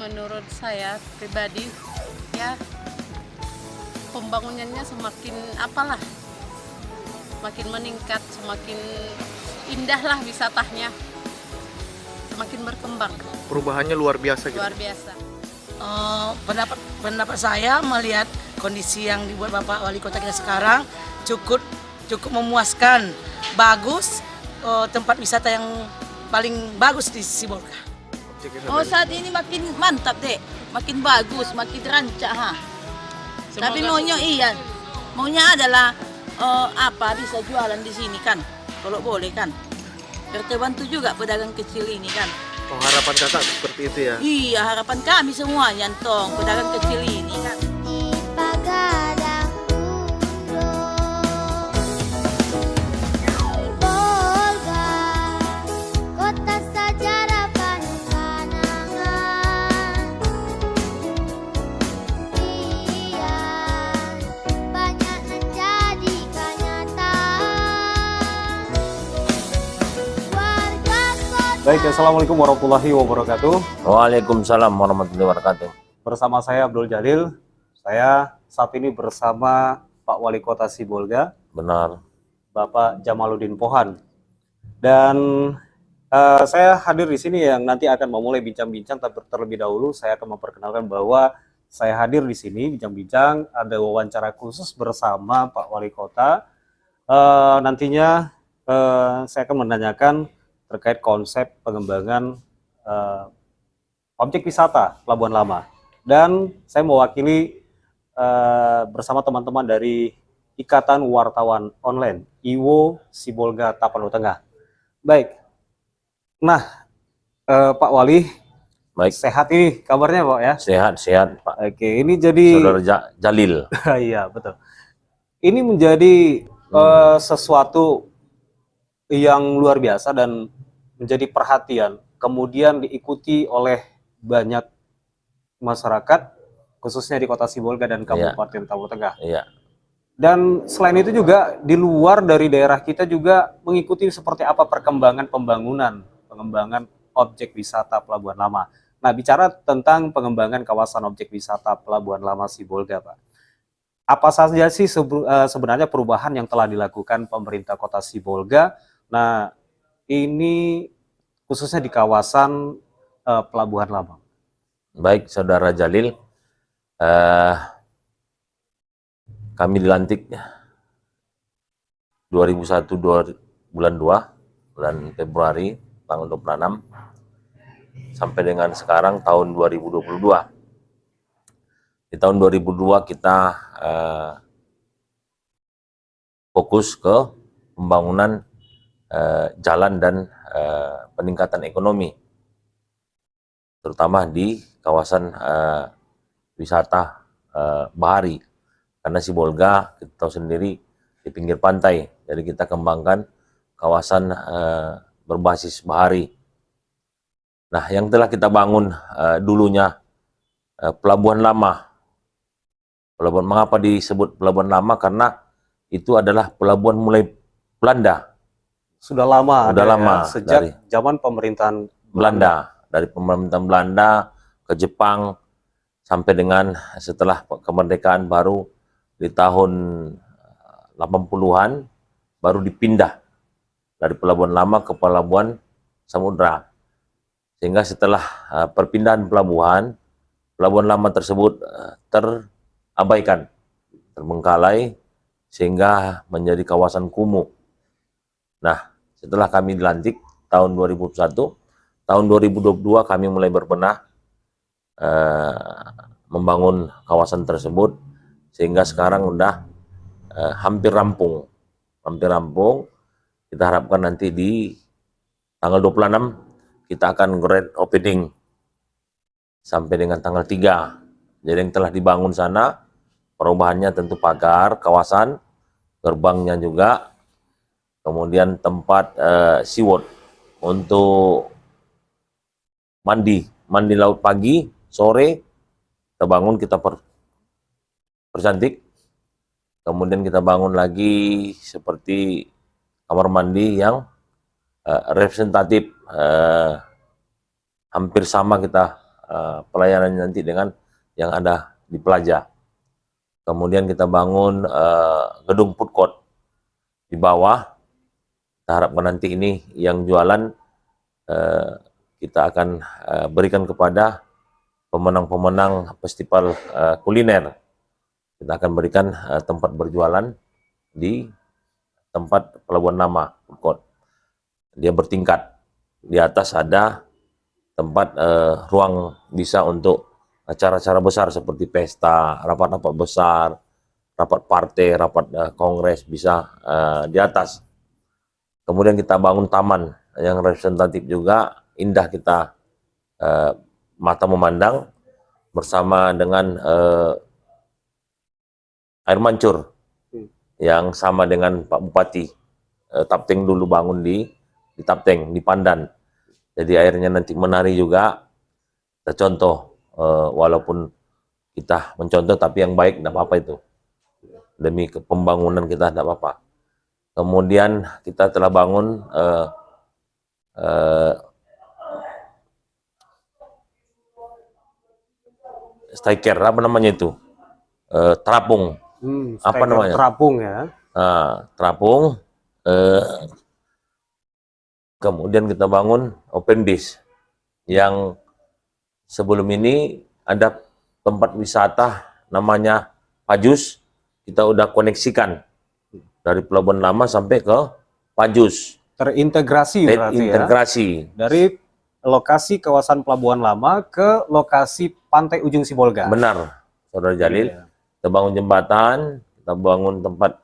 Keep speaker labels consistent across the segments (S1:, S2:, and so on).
S1: Menurut saya pribadi, ya pembangunannya semakin apalah, semakin meningkat, semakin indah lah wisatanya, semakin berkembang,
S2: Perubahannya luar biasa gitu.
S1: luar biasa.
S3: Pendapat saya melihat kondisi yang dibuat Bapak Wali Kota kita sekarang cukup memuaskan, bagus, tempat wisata yang paling bagus di Sibolga.
S4: Oh, saat ini makin mantap deh, makin bagus, makin rancak ha. Tapi maunya adalah bisa jualan di sini kan, kalau boleh kan. Biar terbantu juga pedagang kecil ini kan.
S2: Oh, harapan kakak seperti itu ya.
S4: Iya, harapan kami semuanya tong pedagang kecil ini kan.
S5: Baik, Assalamualaikum warahmatullahi wabarakatuh.
S6: Waalaikumsalam warahmatullahi wabarakatuh.
S5: Bersama saya Abdul Jalil. Saya saat ini bersama Pak Wali Kota Sibolga,
S6: Benar.
S5: Bapak Jamaluddin Pohan. Dan saya hadir di sini yang nanti akan memulai bincang-bincang, tapi terlebih dahulu saya akan memperkenalkan bahwa saya hadir di sini bincang-bincang, ada wawancara khusus bersama Pak Wali Kota. Nantinya saya akan menanyakan terkait konsep pengembangan objek wisata Pelabuhan Lama. Dan saya mewakili bersama teman-teman dari Ikatan Wartawan Online, IWO Sibolga Tapanuli Tengah. Baik, nah Pak Wali,
S6: Baik.
S5: sehat ini kabarnya Pak ya?
S6: Sehat Pak.
S5: Oke, ini jadi...
S6: Saudara Jalil.
S5: Iya, betul. Ini menjadi sesuatu yang luar biasa dan menjadi perhatian, kemudian diikuti oleh banyak masyarakat, khususnya di Kota Sibolga dan Kabupaten Tapanuli Tengah.
S6: Iya.
S5: Dan selain itu juga di luar dari daerah kita juga mengikuti seperti apa perkembangan pengembangan objek wisata Pelabuhan Lama. Nah, bicara tentang pengembangan kawasan objek wisata Pelabuhan Lama Sibolga, Pak. Apa saja sih sebenarnya perubahan yang telah dilakukan pemerintah Kota Sibolga? Nah, ini khususnya di kawasan Pelabuhan Lama.
S6: Baik, Saudara Jalil. Kami dilantik 2001 bulan 2, bulan Februari, tanggal 26, sampai dengan sekarang tahun 2022. Di tahun 2002 kita fokus ke pembangunan jalan dan peningkatan ekonomi, terutama di kawasan wisata bahari, karena Sibolga kita tahu sendiri di pinggir pantai, jadi kita kembangkan kawasan berbasis bahari. Nah, yang telah kita bangun dulunya Pelabuhan Lama. Mengapa disebut Pelabuhan Lama? Karena itu adalah pelabuhan mulai Belanda.
S5: Sudah lama,
S6: lama,
S5: sejak zaman pemerintahan
S6: Belanda, dari pemerintahan Belanda ke Jepang sampai dengan setelah kemerdekaan baru di tahun 80-an baru dipindah dari Pelabuhan Lama ke Pelabuhan Samudra. Sehingga setelah perpindahan Pelabuhan Lama tersebut terabaikan, terbengkalai, sehingga menjadi kawasan kumuh. Nah, setelah kami dilantik tahun 2001, tahun 2022 kami mulai berbenah membangun kawasan tersebut, sehingga sekarang udah hampir rampung. Kita harapkan nanti di tanggal 26 kita akan grand opening sampai dengan tanggal 3. Jadi yang telah dibangun sana, perubahannya tentu pagar, kawasan, gerbangnya juga, kemudian tempat seaworld untuk mandi laut pagi, sore, kita bangun, kita percantik. Kemudian kita bangun lagi seperti kamar mandi yang representatif, hampir sama kita pelayanan nanti dengan yang ada di Plaza. Kemudian kita bangun gedung food court di bawah. Kita harapkan nanti ini yang jualan kita akan berikan kepada pemenang-pemenang festival kuliner. Kita akan berikan tempat berjualan di tempat Pelabuhan Lama food court. Dia bertingkat. Di atas ada tempat ruang bisa untuk acara-acara besar seperti pesta, rapat-rapat besar, rapat partai, rapat kongres bisa di atas. Kemudian kita bangun taman yang representatif juga, indah kita mata memandang bersama dengan air mancur yang sama dengan Pak Bupati Tapteng dulu bangun di Tapteng, di Pandan. Jadi airnya nanti menari juga. Kita contoh, walaupun kita mencontoh tapi yang baik tidak apa-apa itu. Demi pembangunan kita tidak apa-apa. Kemudian kita telah bangun striker, apa namanya itu? Terapung. Apa namanya?
S5: Terapung ya.
S6: Nah, terapung. Kemudian kita bangun open base yang sebelum ini ada tempat wisata namanya Pajus, kita udah koneksikan dari Pelabuhan Lama sampai ke Pajus.
S5: Terintegrasi berarti
S6: Integrasi.
S5: ya. Dari lokasi kawasan Pelabuhan Lama ke lokasi Pantai Ujung Sibolga.
S6: Benar, Saudara Jalil.
S5: Iya.
S6: Kita bangun jembatan, kita bangun tempat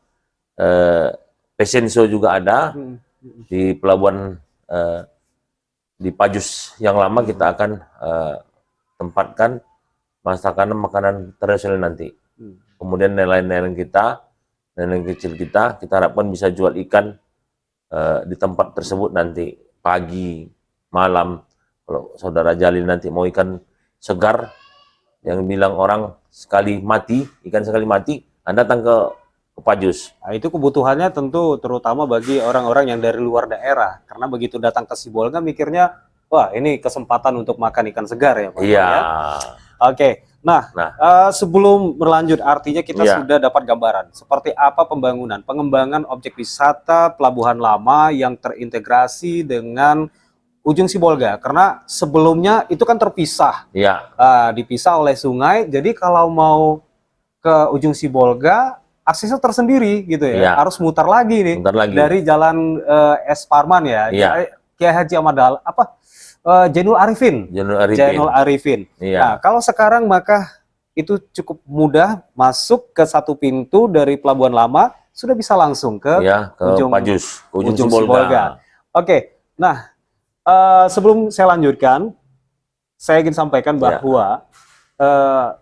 S6: Pesenso juga ada di Pelabuhan di Pajus yang lama. Kita akan tempatkan masakan makanan tradisional nanti. Kemudian nelayan-nelayan kita, nelayan kecil kita harapkan bisa jual ikan di tempat tersebut nanti pagi, malam. Kalau Saudara Jalil nanti mau ikan segar, yang bilang orang ikan sekali mati, Anda datang ke Pajus.
S5: Nah, itu kebutuhannya tentu terutama bagi orang-orang yang dari luar daerah. Karena begitu datang ke Sibolga mikirnya, wah ini kesempatan untuk makan ikan segar ya Pak.
S6: Iya.
S5: Ya? Oke, nah, sebelum berlanjut artinya kita sudah dapat gambaran seperti apa pengembangan objek wisata Pelabuhan Lama yang terintegrasi dengan Ujung Sibolga. Karena sebelumnya itu kan terpisah, dipisah oleh sungai. Jadi kalau mau ke Ujung Sibolga aksesnya tersendiri gitu ya, harus mutar lagi nih dari Jalan S. Parman ya, Kiai Haji Ahmad Jainul Arifin. Jainul Arifin. Nah, kalau sekarang maka itu cukup mudah masuk ke satu pintu dari Pelabuhan Lama, sudah bisa langsung ke
S6: Pajus,
S5: Ujung Sibolga. Oke, nah sebelum saya lanjutkan, saya ingin sampaikan bahwa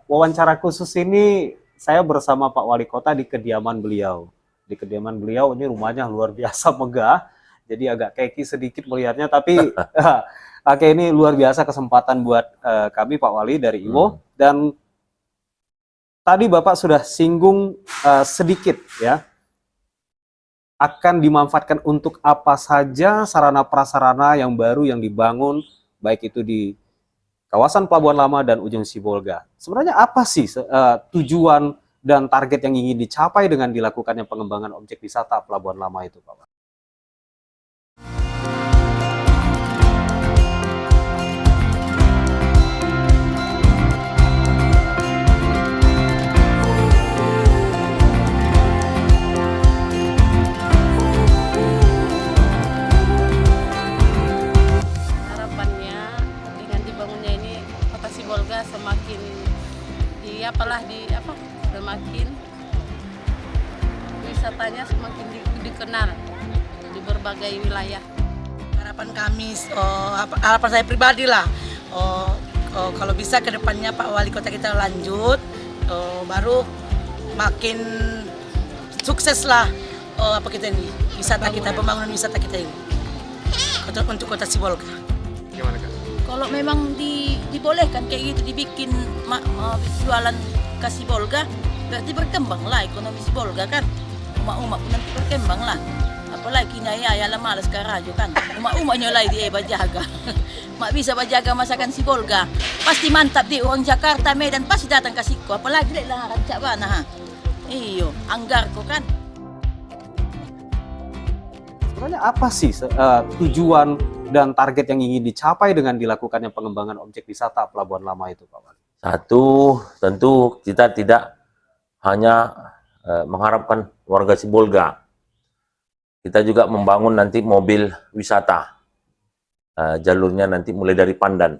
S5: wawancara khusus ini saya bersama Pak Wali Kota di kediaman beliau. Di kediaman beliau ini rumahnya luar biasa megah, jadi agak keki sedikit melihatnya, tapi oke, ini luar biasa kesempatan buat kami Pak Wali dari IWO. Dan tadi Bapak sudah singgung sedikit ya, akan dimanfaatkan untuk apa saja sarana prasarana yang baru yang dibangun, baik itu di kawasan Pelabuhan Lama dan Ujung Sibolga. Sebenarnya apa sih tujuan dan target yang ingin dicapai dengan dilakukannya pengembangan objek wisata Pelabuhan Lama itu, Pak?
S1: Semakin semakin wisatanya semakin dikenal di berbagai wilayah.
S3: Harapan kami, harapan saya pribadi lah, kalau bisa ke depannya Pak Wali Kota kita lanjut, baru makin sukses lah kita ini, wisata kita, pembangunan wisata kita ini untuk Kota Sibolga.
S2: Gimana Kak?
S4: Kalau memang dibolehkan kayak gitu, dibikin jualan ke Sibolga, berarti berkembang lah ekonomi Sibolga kan. Umat-umat nanti berkembang lah. Apalagi nyaya ya lah malas karajo kan. Uma-umanya lah dia bajaga. Mak bisa bajaga masakan si Bolga. Pasti mantap di orang Jakarta, Medan pasti datang ke siku. Apalagi lah rancak bana ha. Iyo, anggar ko kan.
S5: Sebenarnya apa sih tujuan dan target yang ingin dicapai dengan dilakukannya pengembangan objek wisata Pelabuhan Lama itu, Pak Wali?
S6: Satu, tentu kita tidak hanya mengharapkan warga Sibolga. Kita juga membangun nanti mobil wisata. Jalurnya nanti mulai dari Pandan.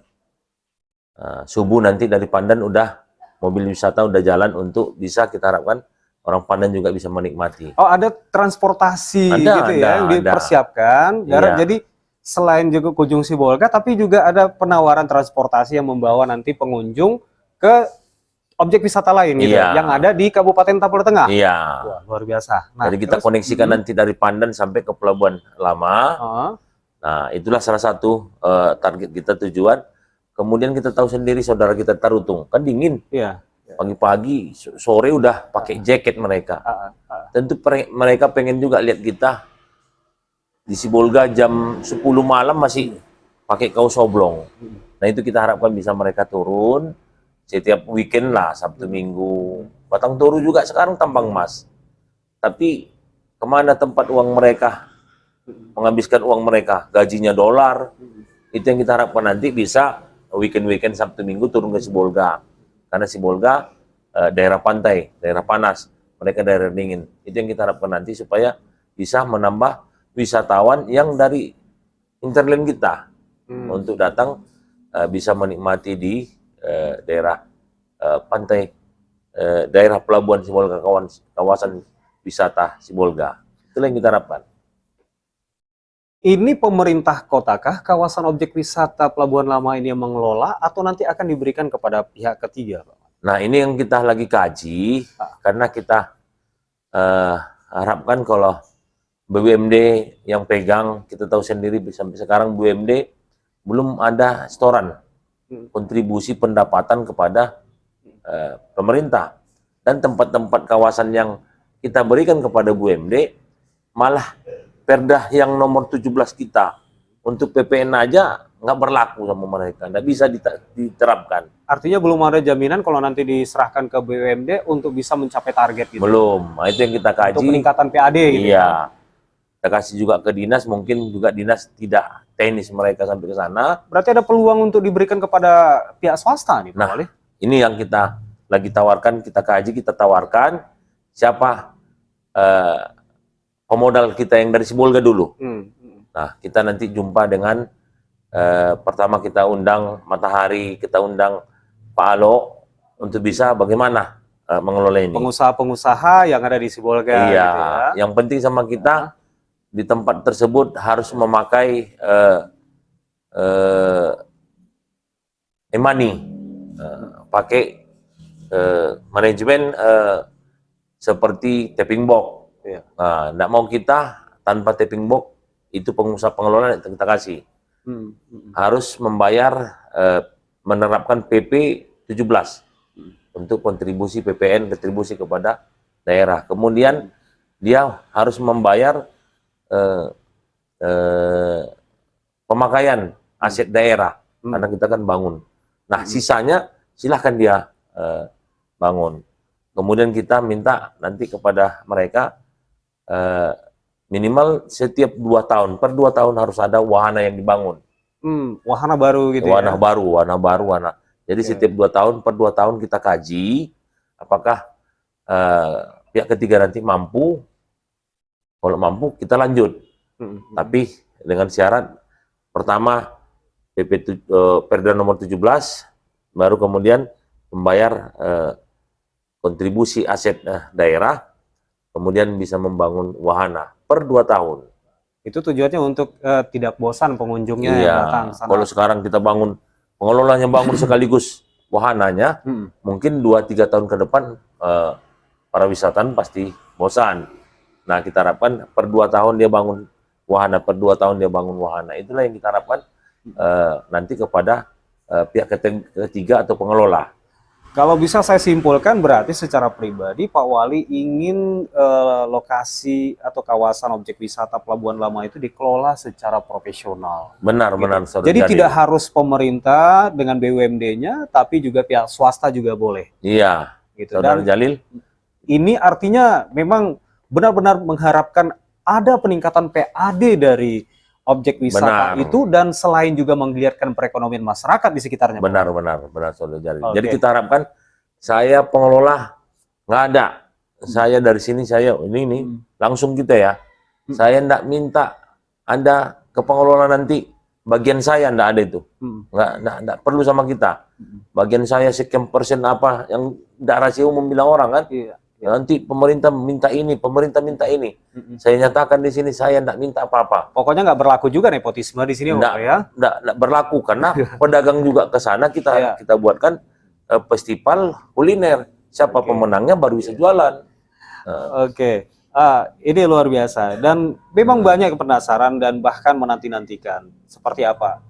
S6: Subuh nanti dari Pandan udah mobil wisata udah jalan untuk bisa kita harapkan orang Pandan juga bisa menikmati.
S5: Oh, ada transportasi gitu ya yang dipersiapkan.
S6: Iya.
S5: Jadi selain juga kunjung Sibolga, tapi juga ada penawaran transportasi yang membawa nanti pengunjung ke objek wisata lain gitu,
S6: Iya.
S5: yang ada di Kabupaten Tapal Tengah.
S6: Iya.
S5: Wah, luar biasa. Nah,
S6: Jadi kita
S5: terus,
S6: koneksikan nanti dari Pandan sampai ke Pelabuhan Lama.
S5: oh,
S6: Nah, itulah salah satu target kita, tujuan. Kemudian kita tahu sendiri saudara kita Tarutung, kan dingin.
S5: iya.
S6: Pagi-pagi, sore udah pakai jaket mereka. Tentu mereka pengen juga lihat kita di Sibolga jam 10 malam masih pakai kaos oblong. Nah, itu kita harapkan bisa mereka turun setiap weekend lah, Sabtu Minggu. Batang Toru juga sekarang tambang emas. Tapi kemana tempat uang mereka? Menghabiskan uang mereka, gajinya dolar. Itu yang kita harapkan nanti bisa weekend-weekend Sabtu Minggu turun ke Sibolga. Karena Sibolga daerah pantai, daerah panas, mereka daerah dingin. Itu yang kita harapkan nanti supaya bisa menambah wisatawan yang dari interland kita untuk datang bisa menikmati di daerah pantai, daerah pelabuhan Sibolga, kawasan wisata Sibolga. Itulah yang kita harapkan.
S5: Ini pemerintah kotakah kawasan objek wisata Pelabuhan Lama ini yang mengelola atau nanti akan diberikan kepada pihak ketiga, Pak?
S6: Nah, ini yang kita lagi kaji, karena kita harapkan kalau BUMD yang pegang, kita tahu sendiri sampai sekarang BUMD belum ada setoran kontribusi pendapatan kepada pemerintah. Dan tempat-tempat kawasan yang kita berikan kepada BUMD, malah perdah yang nomor 17 kita untuk PPN aja nggak berlaku sama mereka, nggak bisa diterapkan.
S5: Artinya belum ada jaminan kalau nanti diserahkan ke BUMD untuk bisa mencapai target gitu.
S6: Belum, nah, itu yang kita kaji.
S5: Untuk peningkatan PAD gitu.
S6: Iya, kita kasih juga ke dinas, mungkin juga dinas tidak teknis mereka sampai ke sana.
S5: Berarti ada peluang untuk diberikan kepada pihak swasta nih, Pak
S6: Nah,
S5: Wali?
S6: ini yang kita lagi tawarkan, kita kaji, kita tawarkan siapa pemodal kita yang dari Sibolga dulu. Nah, kita nanti jumpa dengan pertama kita undang Matahari, kita undang Pak Alo untuk bisa bagaimana mengelola ini.
S5: Pengusaha-pengusaha yang ada di Sibolga
S6: Iya,
S5: gitu ya.
S6: yang penting sama kita di tempat tersebut harus memakai e-money, pakai manajemen seperti tapping box.
S5: Iya.
S6: Nah, nggak mau kita tanpa tapping box, itu pengusaha pengelola yang kita kasih. Harus membayar, menerapkan PP 17 untuk kontribusi PPN, kontribusi kepada daerah. Kemudian dia harus membayar pemakaian aset daerah, karena kita kan bangun. Nah, sisanya silahkan dia bangun. Kemudian kita minta nanti kepada mereka minimal setiap 2 tahun, per 2 tahun harus ada wahana yang dibangun.
S5: Wahana baru gitu
S6: Wahana
S5: ya.
S6: baru, wahana baru, wahana. Jadi setiap 2 tahun, per 2 tahun kita kaji apakah pihak ketiga nanti mampu. Kalau mampu kita lanjut. Tapi dengan syarat pertama Perda nomor 17, baru kemudian membayar kontribusi aset daerah, kemudian bisa membangun wahana per 2 tahun.
S5: Itu tujuannya untuk tidak bosan pengunjungnya yang
S6: Iya,
S5: datang sana.
S6: kalau sekarang kita bangun, pengelolanya bangun sekaligus wahananya, mungkin 2-3 tahun ke depan para wisatawan pasti bosan. Nah, kita harapkan per 2 tahun dia bangun wahana, per 2 tahun dia bangun wahana. Itulah yang kita harapkan nanti kepada pihak ketiga atau pengelola.
S5: Kalau bisa saya simpulkan berarti secara pribadi Pak Wali ingin lokasi atau kawasan objek wisata Pelabuhan Lama itu dikelola secara profesional.
S6: Benar, benar, Saudara
S5: Jadi
S6: Jalil.
S5: tidak harus pemerintah dengan BUMD-nya, tapi juga pihak swasta juga boleh.
S6: Iya,
S5: Gitu.
S6: Saudara
S5: Dan
S6: Jalil.
S5: ini artinya memang benar-benar mengharapkan ada peningkatan PAD dari objek wisata
S6: Benar.
S5: itu, dan selain juga menggeliatkan perekonomian masyarakat di sekitarnya. Pak.
S6: Benar, benar, benar, Saudara Jalil.
S5: Oke.
S6: Jadi kita harapkan, saya pengelola nggak ada. Saya dari sini, saya ini langsung kita ya. Saya nggak minta Anda ke pengelola nanti, bagian saya nggak ada itu. Nggak perlu sama kita. Bagian saya sekian persen apa, yang nggak rahasia umum bilang orang kan.
S5: Iya.
S6: Ya, nanti pemerintah minta ini, pemerintah minta ini. Saya nyatakan di sini, saya nggak minta apa-apa.
S5: Pokoknya nggak berlaku juga nepotisme di sini, Pak ya.
S6: Nggak berlaku, karena pedagang juga ke sana
S5: Iya.
S6: kita buatkan festival kuliner. Siapa pemenangnya baru bisa jualan.
S5: Oke. Ini luar biasa, dan memang banyak yang penasaran dan bahkan menanti-nantikan seperti apa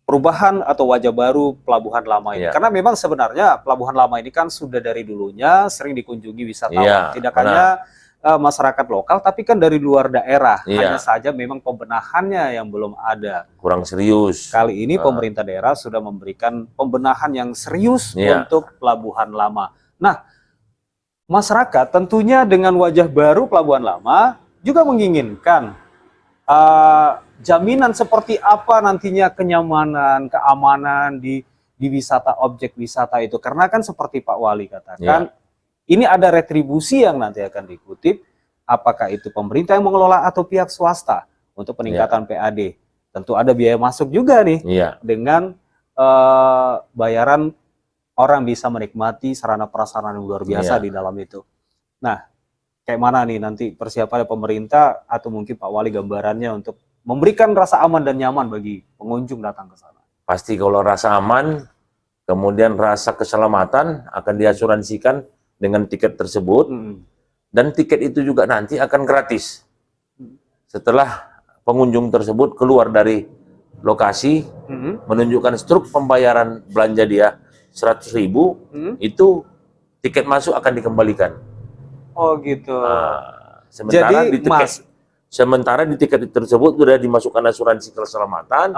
S5: perubahan atau wajah baru Pelabuhan Lama ini.
S6: Iya.
S5: Karena memang sebenarnya Pelabuhan Lama ini kan sudah dari dulunya sering dikunjungi wisatawan.
S6: Iya,
S5: Tidak hanya masyarakat lokal, tapi kan dari luar daerah.
S6: Iya.
S5: Hanya saja memang pembenahannya yang belum ada.
S6: Kurang serius.
S5: Kali ini pemerintah daerah sudah memberikan pembenahan yang serius
S6: Iya.
S5: untuk Pelabuhan Lama. Nah, masyarakat tentunya dengan wajah baru Pelabuhan Lama juga menginginkan jaminan seperti apa nantinya kenyamanan, keamanan di wisata, objek wisata itu. Karena kan seperti Pak Wali katakan, ini ada retribusi yang nanti akan dikutip, apakah itu pemerintah yang mengelola atau pihak swasta untuk peningkatan PAD. Tentu ada biaya masuk juga nih,
S6: Iya.
S5: dengan bayaran orang bisa menikmati sarana prasarana yang luar biasa
S6: Iya.
S5: di dalam itu. Nah, kayak mana nih nanti persiapan pemerintah atau mungkin Pak Wali gambarannya untuk memberikan rasa aman dan nyaman bagi pengunjung datang ke sana?
S6: Pasti kalau rasa aman, kemudian rasa keselamatan akan diasuransikan dengan tiket tersebut, dan tiket itu juga nanti akan gratis. Setelah pengunjung tersebut keluar dari lokasi, menunjukkan struk pembayaran belanja dia 100.000, itu tiket masuk akan dikembalikan.
S5: Oh gitu.
S6: Sementara
S5: Jadi,
S6: di tiket, sementara di tiket tersebut sudah dimasukkan asuransi keselamatan,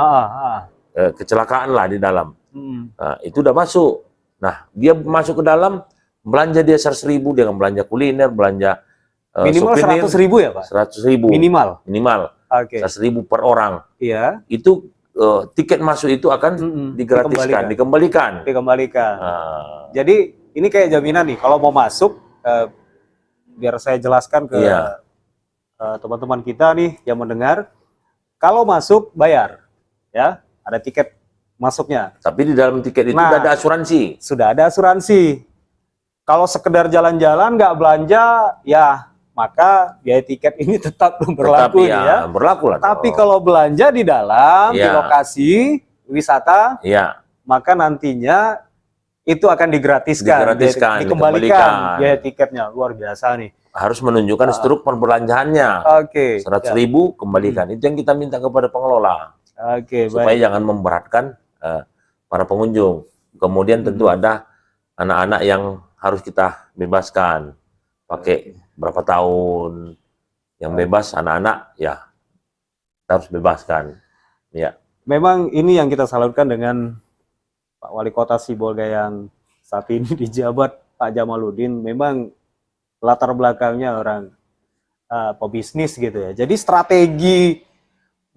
S6: kecelakaan lah di dalam. Nah, itu udah masuk. Nah, dia masuk ke dalam, belanja dia 100.000, dia akan belanja kuliner, belanja
S5: minimal
S6: souvenir,
S5: 100.000 ya Pak?
S6: 100.000
S5: Minimal.
S6: Oke. 100.000 per orang.
S5: Iya.
S6: Itu tiket masuk itu akan digratiskan, dikembalikan.
S5: Jadi ini kayak jaminan nih, kalau mau masuk, biar saya jelaskan ke teman-teman kita nih yang mendengar, kalau masuk bayar, ya ada tiket masuknya.
S6: Tapi di dalam tiket itu
S5: Nah,
S6: sudah ada asuransi.
S5: Sudah ada asuransi. Kalau sekedar jalan-jalan nggak belanja, ya maka biaya tiket ini tetap berlaku
S6: Tetapi
S5: nih ya.
S6: berlaku lah.
S5: Tapi kalau belanja di dalam, di
S6: Iya.
S5: lokasi wisata, maka nantinya itu akan digratiskan, dikembalikan biaya tiketnya. Luar biasa nih.
S6: Harus menunjukkan struk perbelanjaannya.
S5: Oke.
S6: 100.000 kembalikan. Itu yang kita minta kepada pengelola.
S5: Oke,
S6: Supaya
S5: baik.
S6: jangan memberatkan para pengunjung. Kemudian tentu ada anak-anak yang harus kita bebaskan. Pakai berapa tahun yang bebas anak-anak, ya kita harus bebaskan. Ya.
S5: Memang ini yang kita salurkan dengan Pak Wali Kota Sibolga yang saat ini dijabat, Pak Jamaluddin. Memang latar belakangnya orang pebisnis gitu ya. Jadi strategi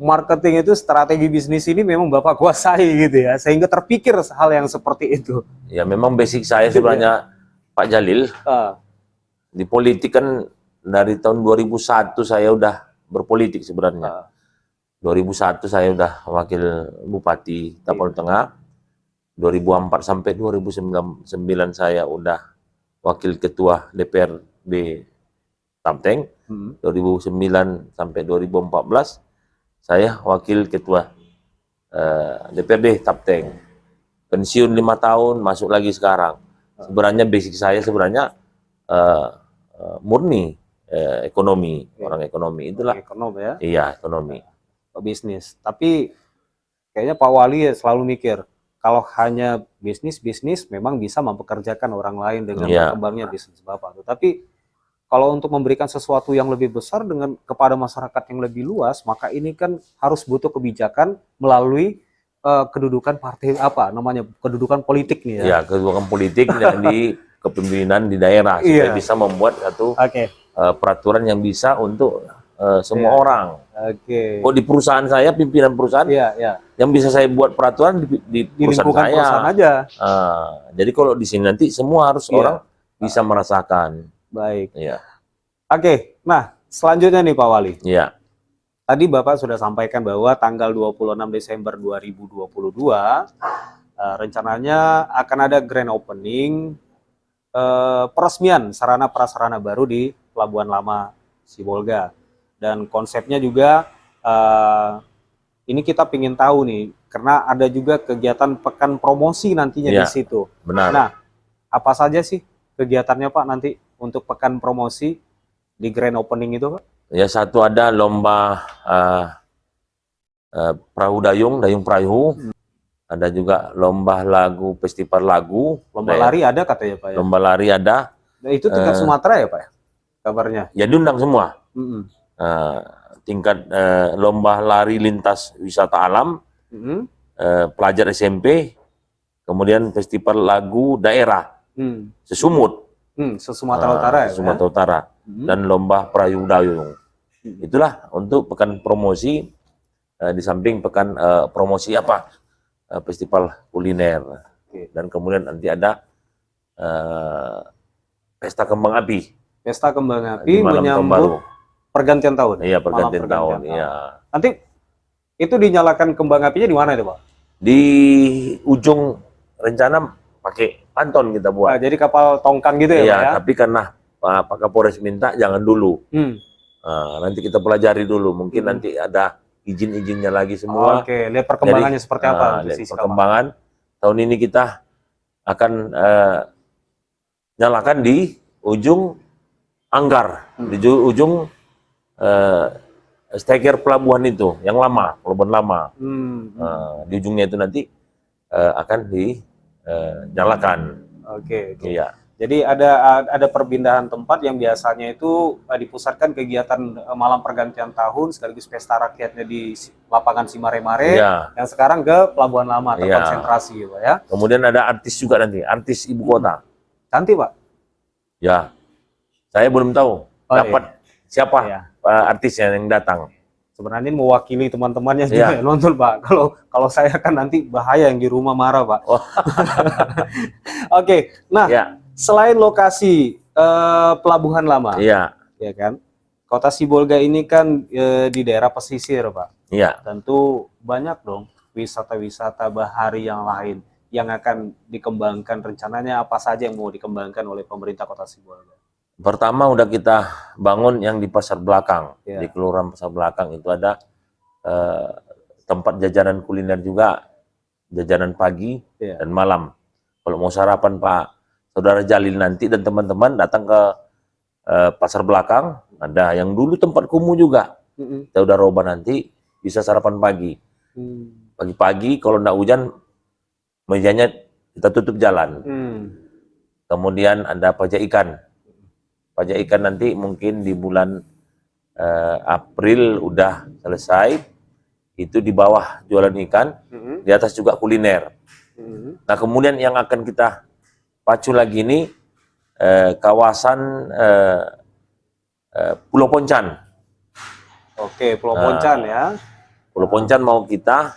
S5: marketing itu, strategi bisnis ini memang Bapak kuasai gitu ya. Sehingga terpikir hal yang seperti itu.
S6: Ya memang basic saya sebenarnya Pak Jalil. Di politik kan dari tahun 2001 saya udah berpolitik sebenarnya. 2001 saya udah wakil Bupati Tapal Tengah. 2004 sampai 2009 saya udah wakil ketua DPRD Tamteng. 2009 sampai 2014 saya wakil ketua DPRD Tamteng. Pensiun 5 tahun, masuk lagi sekarang. Sebenarnya basic saya sebenarnya murni ekonomi, orang ekonomi itulah.
S5: Ekonom ya.
S6: Iya, ekonomi.
S5: Bisnis. Tapi kayaknya Pak Wali ya selalu mikir, kalau hanya bisnis memang bisa mempekerjakan orang lain dengan
S6: Iya.
S5: berkembangnya bisnis Bapak. Tetapi kalau untuk memberikan sesuatu yang lebih besar kepada masyarakat yang lebih luas, maka ini kan harus butuh kebijakan melalui kedudukan partai kedudukan politik nih ya.
S6: Ya, kedudukan politik dan di kepemimpinan di daerah supaya
S5: Iya.
S6: bisa membuat satu
S5: Oke.
S6: peraturan yang bisa untuk semua
S5: Iya.
S6: orang.
S5: Oke.
S6: Oh, di perusahaan saya, pimpinan perusahaan,
S5: Iya.
S6: yang bisa saya buat peraturan di
S5: Di
S6: perusahaan
S5: lingkungan
S6: saya.
S5: perusahaan aja.
S6: Jadi kalau di sini nanti semua harus
S5: Iya.
S6: orang bisa merasakan.
S5: Baik.
S6: Iya,
S5: Oke. Nah, selanjutnya nih Pak Wali.
S6: iya,
S5: Tadi Bapak sudah sampaikan bahwa tanggal 26 Desember 2022 rencananya akan ada grand opening peresmian sarana prasarana baru di Pelabuhan Lama Sibolga. Dan konsepnya juga ini kita ingin tahu nih, karena ada juga kegiatan pekan promosi nantinya di
S6: Iya.
S5: situ.
S6: benar.
S5: Nah, apa saja sih kegiatannya Pak nanti untuk pekan promosi di grand opening itu Pak?
S6: Ya, satu ada lomba perahu dayung perahu. Ada juga lomba lagu, festival lagu.
S5: Lomba
S6: Nah, ya,
S5: lari ada katanya Pak ya?
S6: lomba lari ada.
S5: Nah, itu tingkat Sumatera ya Pak ya? Kabarnya.
S6: Ya, diundang semua.
S5: Mm-mm.
S6: Tingkat lomba lari lintas wisata alam,
S5: Mm-mm.
S6: pelajar SMP, kemudian festival lagu daerah,
S5: Mm.
S6: Sesumut,
S5: Se-Sumatera Utara ya Pak ya?
S6: Sumatera Utara,
S5: Mm.
S6: dan lomba perahu dayung. Itulah untuk pekan promosi, di samping pekan promosi festival kuliner.
S5: Oke.
S6: Dan kemudian nanti ada pesta kembang api
S5: Pesta Kembang
S6: di
S5: Api
S6: malam tahun baru.
S5: menyambut pergantian tahun.
S6: Iya,
S5: Malam
S6: pergantian tahun. Iya.
S5: Nanti itu dinyalakan kembang apinya di mana itu Pak?
S6: Di ujung rencana pakai panton kita
S5: Nah,
S6: buat.
S5: jadi kapal tongkang gitu ya
S6: Iya,
S5: Pak ya?
S6: tapi karena Pak Kapolres minta jangan dulu.
S5: Hmm.
S6: Nanti kita pelajari dulu. Mungkin nanti ada izin-izinnya lagi semua.
S5: Oke, lihat perkembangannya
S6: Jadi,
S5: seperti apa untuk
S6: lihat
S5: sisi kapal.
S6: perkembangan. Tahun ini kita akan nyalakan di ujung Anggar, di ujung steker pelabuhan itu, yang lama, pelabuhan lama. Di ujungnya itu nanti akan dinyalakan.
S5: Oke.
S6: Iya.
S5: Jadi ada perpindahan tempat yang biasanya itu dipusatkan kegiatan malam pergantian tahun sekaligus pesta rakyatnya di lapangan Simare-Mare,
S6: Iya.
S5: yang sekarang ke Pelabuhan Lama
S6: Iya.
S5: terkonsentrasi ya Pak ya.
S6: Kemudian ada artis juga nanti, artis ibu kota.
S5: Cantik Pak.
S6: Ya, saya belum tahu dapat siapa
S5: Iya.
S6: artisnya yang datang.
S5: Sebenarnya ini mewakili teman-temannya juga
S6: Iya.
S5: yang nonton Pak. Kalau saya kan nanti bahaya yang di rumah marah Pak.
S6: Oh.
S5: Oke, nah
S6: Ya,
S5: selain lokasi Pelabuhan Lama,
S6: iya,
S5: ya kan, Kota Sibolga ini kan di daerah pesisir Pak.
S6: iya.
S5: Tentu banyak dong wisata-wisata bahari yang lain yang akan dikembangkan. Rencananya apa saja yang mau dikembangkan oleh pemerintah Kota Sibolga?
S6: Pertama udah kita bangun yang di Pasar Belakang,
S5: Iya.
S6: di Kelurahan Pasar Belakang itu ada tempat jajanan kuliner juga, jajanan pagi
S5: Iya.
S6: dan malam. Kalau mau sarapan Pak Saudara Jalil nanti dan teman-teman datang ke Pasar Belakang, ada yang dulu tempat kumuh juga. Kita udah roba nanti bisa sarapan pagi. Pagi-pagi kalau nggak hujan, mejanya kita tutup jalan. Kemudian ada pajak ikan. Pajak ikan nanti mungkin di bulan April udah selesai. Itu di bawah jualan ikan, di atas juga kuliner. Nah, kemudian yang akan kita pacu lagi ini kawasan Pulau Poncan.
S5: Oke, Pulau Poncan ya.
S6: Pulau Poncan mau kita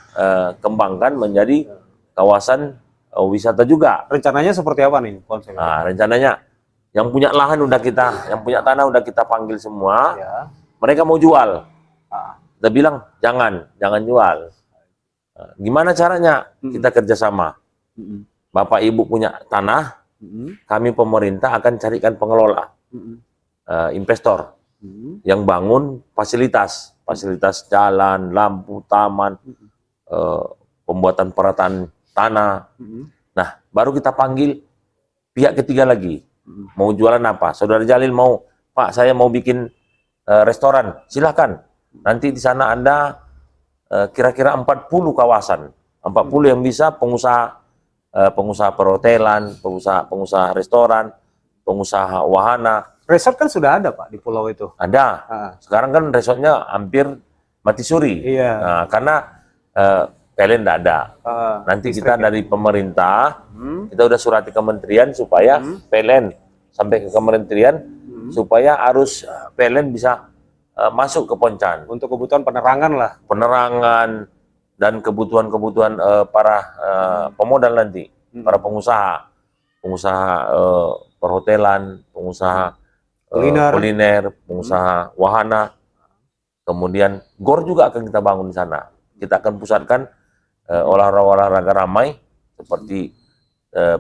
S6: kembangkan menjadi kawasan wisata juga.
S5: Rencananya seperti apa nih konsepnya?
S6: Nah, rencananya yang punya lahan udah kita, yang punya tanah udah kita panggil semua.
S5: Ya.
S6: Mereka mau jual.
S5: Ah.
S6: Kita bilang jangan jual. Nah, gimana caranya? Kita kerjasama. Bapak Ibu punya tanah, kami pemerintah akan carikan pengelola, investor yang bangun fasilitas jalan, lampu, taman, pembuatan perataan tanah. Nah, baru kita panggil pihak ketiga lagi. Mau jualan apa? Saudara Jalil mau, Pak, saya mau bikin restoran. Silakan. Nanti di sana ada kira-kira 40 kawasan. 40 yang bisa pengusaha perhotelan, pengusaha restoran, pengusaha wahana.
S5: Resort kan sudah ada Pak di pulau itu.
S6: Ada.
S5: Ah.
S6: Sekarang kan resortnya hampir mati suri.
S5: Iya.
S6: Nah, karena PLN tidak ada. Nanti kita
S5: Listrik ya?
S6: dari pemerintah, kita udah surati kementerian supaya PLN sampai ke kementerian supaya arus PLN bisa masuk ke Poncan.
S5: Untuk kebutuhan penerangan lah.
S6: Penerangan dan kebutuhan-kebutuhan para pemodal nanti, para pengusaha perhotelan, pengusaha kuliner, pengusaha wahana, kemudian GOR juga akan kita bangun di sana. Kita akan pusatkan olahraga ramai seperti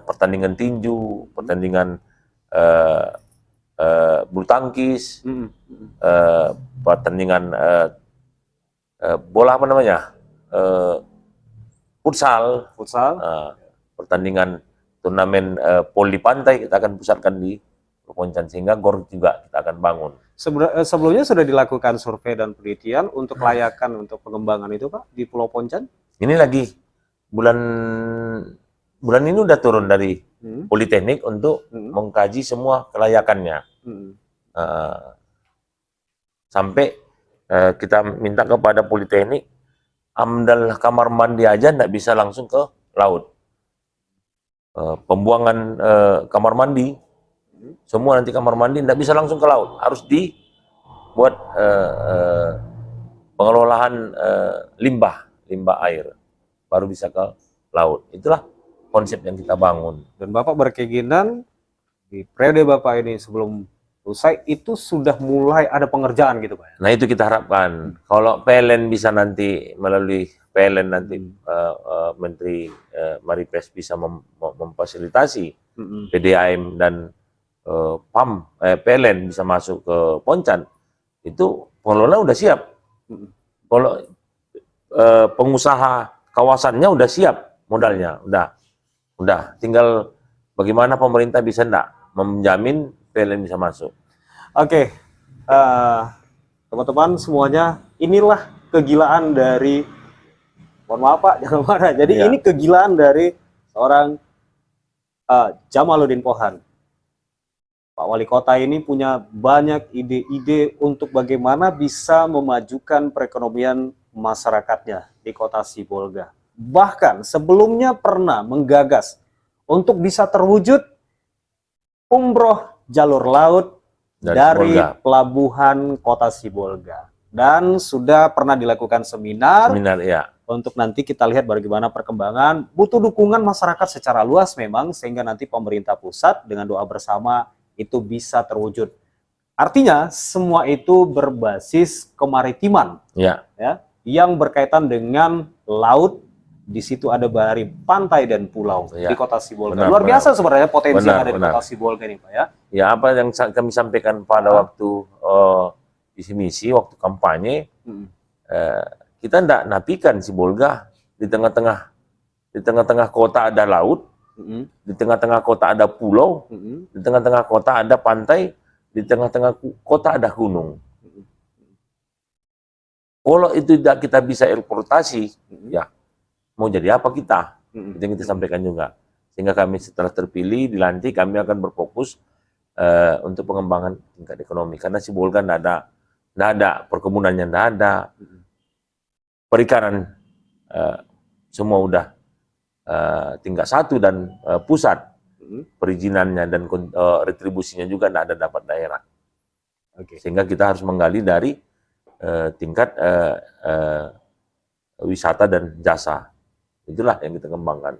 S6: pertandingan tinju, pertandingan bulu tangkis, pertandingan bola apa namanya, futsal, pertandingan turnamen poli pantai kita akan pusatkan di Poncan, sehingga GOR juga kita akan bangun.
S5: Sebelumnya sudah dilakukan survei dan penelitian untuk kelayakan untuk pengembangan itu Pak di Pulau Poncan?
S6: Ini lagi bulan ini udah turun dari Politeknik untuk mengkaji semua kelayakannya. Sampai kita minta kepada Politeknik, amdal kamar mandi aja nggak bisa langsung ke laut. Pembuangan kamar mandi, semua nanti kamar mandi nggak bisa langsung ke laut, harus dibuat pengelolaan limbah air, baru bisa ke laut. Itulah konsep yang kita bangun.
S5: Dan Bapak berkeinginan di periode Bapak ini sebelum usai itu sudah mulai ada pengerjaan gitu Pak?
S6: Nah itu kita harapkan. Kalau PLN bisa nanti melalui PLN nanti Menteri Maripes bisa memfasilitasi PDAM dan PAM, PLN bisa masuk ke Poncan, itu pengelola udah siap. Kalau pengusaha kawasannya udah siap modalnya, udah tinggal bagaimana pemerintah bisa menjamin PLN bisa masuk.
S5: Oke, teman-teman semuanya, inilah kegilaan dari, mohon maaf Pak, jangan marah. Jadi ini kegilaan dari seorang Jamaluddin Pohan. Pak Wali Kota ini punya banyak ide-ide untuk bagaimana bisa memajukan perekonomian masyarakatnya di Kota Sibolga. Bahkan sebelumnya pernah menggagas untuk bisa terwujud umroh jalur laut dari pelabuhan Kota Sibolga. Dan sudah pernah dilakukan seminar ya, untuk nanti kita lihat bagaimana perkembangan. Butuh dukungan masyarakat secara luas memang, sehingga nanti pemerintah pusat dengan doa bersama itu bisa terwujud. Artinya semua itu berbasis kemaritiman, ya, yang berkaitan dengan laut. Di situ ada dari pantai dan pulau di Kota Sibolga. Luar biasa sebenarnya potensi yang ada di Kota Sibolga ini Pak ya.
S6: Ya, apa yang kami sampaikan pada waktu visi misi, waktu kampanye, kita tidak nafikan Sibolga di tengah-tengah kota ada laut, di tengah-tengah kota ada pulau, di tengah-tengah kota ada pantai, di tengah-tengah kota ada gunung. Kalau itu tidak kita bisa eksploitasi, ya mau jadi apa kita? Itu yang kita sampaikan juga. Sehingga kami setelah terpilih, dilantik, kami akan berfokus untuk pengembangan tingkat ekonomi. Karena Sibolga tidak ada, perkebunannya tidak ada, perikanan semua udah tingkat 1 dan pusat, perizinannya dan retribusinya juga tidak ada dapat daerah. Sehingga kita harus menggali dari tingkat wisata dan jasa. Itulah yang kita kembangkan.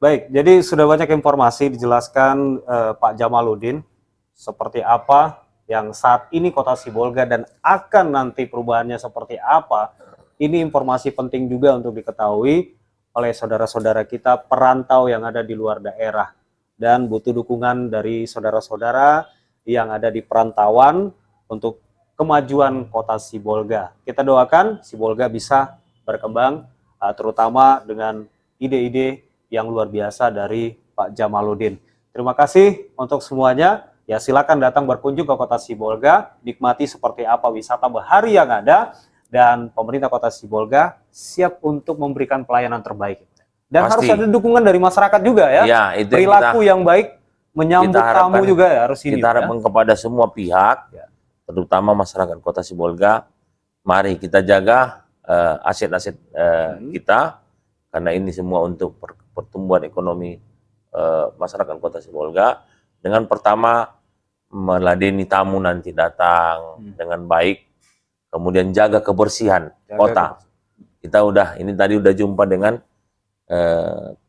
S5: Baik, jadi sudah banyak informasi dijelaskan Pak Jamaluddin seperti apa yang saat ini Kota Sibolga dan akan nanti perubahannya seperti apa. Ini informasi penting juga untuk diketahui oleh saudara-saudara kita perantau yang ada di luar daerah, dan butuh dukungan dari saudara-saudara yang ada di perantauan untuk kemajuan Kota Sibolga. Kita doakan Sibolga bisa berkembang, terutama dengan ide-ide yang luar biasa dari Pak Jamaluddin. Terima kasih untuk semuanya. Ya, silakan datang berkunjung ke Kota Sibolga, nikmati seperti apa wisata bahari yang ada, dan pemerintah Kota Sibolga siap untuk memberikan pelayanan terbaik. Dan harus
S6: Pasti.
S5: ada dukungan dari masyarakat juga ya.
S6: Ya, itu yang
S5: Perilaku yang baik menyambut
S6: kita harapkan.
S5: tamu juga ya harus ini.
S6: kita harapkan kepada semua pihak,
S5: Ya.
S6: terutama masyarakat Kota Sibolga, mari kita jaga aset-aset kita, karena ini semua untuk pertumbuhan ekonomi masyarakat Kota Sibolga. Dengan pertama meladeni tamu nanti datang dengan baik, kemudian jaga kebersihan kota. Kita ini tadi udah jumpa dengan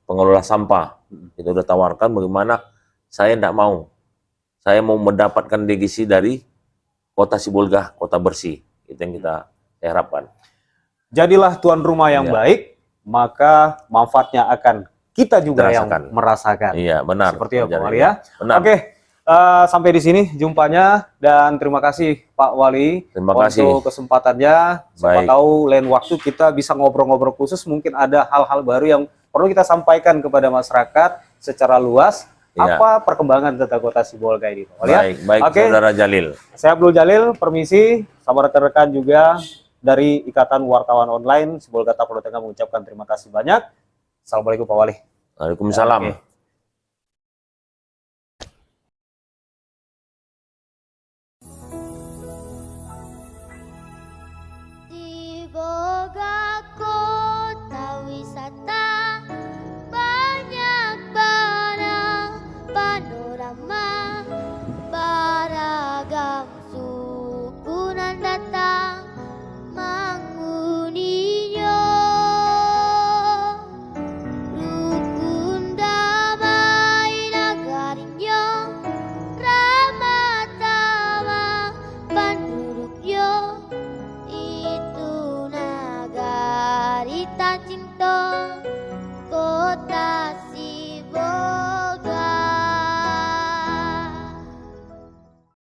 S6: pengelola sampah. Kita udah tawarkan bagaimana saya mau mendapatkan legasi dari Kota Sibolga, kota bersih. Itu yang kita harapkan.
S5: Jadilah tuan rumah yang
S6: Iya.
S5: baik, maka manfaatnya akan kita juga yang
S6: Terasakan.
S5: merasakan.
S6: Iya, benar.
S5: Seperti itu, Pak
S6: Jadi,
S5: Wali ya.
S6: Benar.
S5: Oke, sampai di sini jumpanya dan terima kasih Pak Wali
S6: Terima kasih.
S5: untuk kesempatannya. Siapa
S6: Baik.
S5: tahu lain waktu kita bisa ngobrol-ngobrol khusus, mungkin ada hal-hal baru yang perlu kita sampaikan kepada masyarakat secara luas.
S6: Iya.
S5: Apa perkembangan tentang Kota Sibolga ini, Pak Wali ya?
S6: Baik,
S5: Oke.
S6: Saudara Jalil.
S5: Saya Abdul Jalil, permisi sama rekan-rekan juga dari Ikatan Wartawan Online Sibolga Tapalo Tengah mengucapkan terima kasih banyak. Assalamualaikum Pak Wali.
S6: Waalaikumsalam.
S5: Oke.